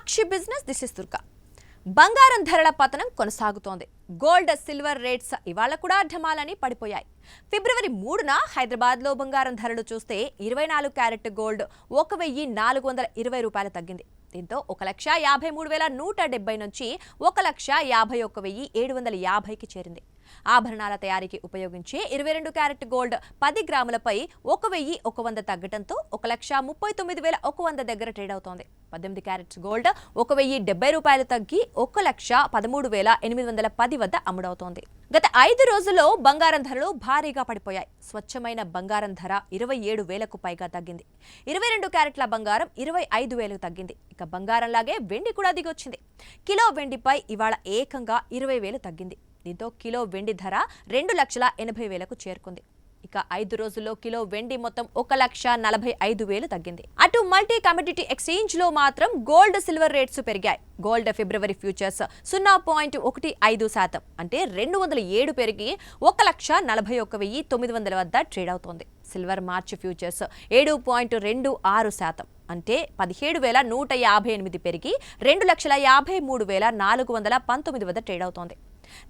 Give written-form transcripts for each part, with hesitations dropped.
Sakshi business this is Durga. బంగారం ధరల పతనం కొనసాగుతోంది. గోల్డ్ సిల్వర్ రేట్స్ ఇవాళ కూడా ఢమాలని పడిపోయాయి. ఫిబ్రవరి 3న హైదరాబాద్లో బంగారం ధరలు చూస్తే 24 క్యారెట్ గోల్డ్ 1420 రూపాయలు తగ్గింది. దీంతో 1,53,170 నుంచి 1,51,750కి చేరింది. ఆభరణాల తయారీకి ఉపయోగించే 22 క్యారెట్ గోల్డ్ 10 గ్రాములపై 1,100 తగ్గడంతో 1,39,100 దగ్గర ట్రేడ్ అవుతోంది. 18 క్యారెట్స్ గోల్డ్ 1,070 రూపాయలు తగ్గి 1,13,810 వద్ద అమ్ముడవుతోంది. గత 5 రోజుల్లో బంగారం ధరలు భారీగా పడిపోయాయి. స్వచ్ఛమైన బంగారం ధర 27,000కు పైగా తగ్గింది. 22 క్యారెట్ల బంగారం 25,000 తగ్గింది. ఇక బంగారం లాగే వెండి కూడా దిగొచ్చింది. కిలో వెండిపై ఇవాళ ఏకంగా 20,000 తగ్గింది. దీంతో కిలో వెండి ధర 2,80,000కు చేరుకుంది. ఇక 5 రోజుల్లో కిలో వెండి మొత్తం 1,45,000 తగ్గింది. అటు మల్టీ కమోడిటీ ఎక్స్చేంజ్ లో మాత్రం గోల్డ్ సిల్వర్ రేట్స్ పెరిగాయి. గోల్డ్ ఫిబ్రవరి ఫ్యూచర్స్ 0.15% అంటే 207 పెరిగి 1,41,900 వద్ద ట్రేడ్ అవుతోంది. సిల్వర్ మార్చ్ ఫ్యూచర్స్ 7.26% అంటే 17,158 పెరిగి 2,53,419 వద్ద ట్రేడ్ అవుతోంది.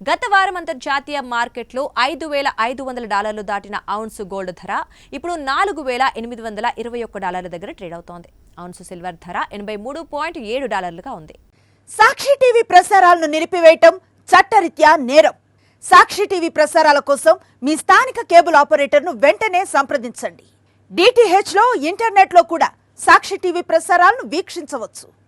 గత వారం అంతర్జాతీయ మార్కెట్లో $5,500 దాటిన ఔన్స్ గోల్డ్ ధర ఇప్పుడు $4,821 దగ్గర ట్రేడ్ అవుతోంది. ఔన్స్ సిల్వర్ ధర $83.7గా ఉంది. సాక్షి టీవీ ప్రసారాలను నిలిపివేయటం చట్టరీత్యా నేరం. సాక్షి టీవీ ప్రసారాల కోసం మీ స్థానిక కేబుల్ ఆపరేటర్ను వెంటనే సంప్రదించండి. DTH లో ఇంటర్నెట్ లో కూడా సాక్షి టీవీ ప్రసారాలను వీక్షించవచ్చు.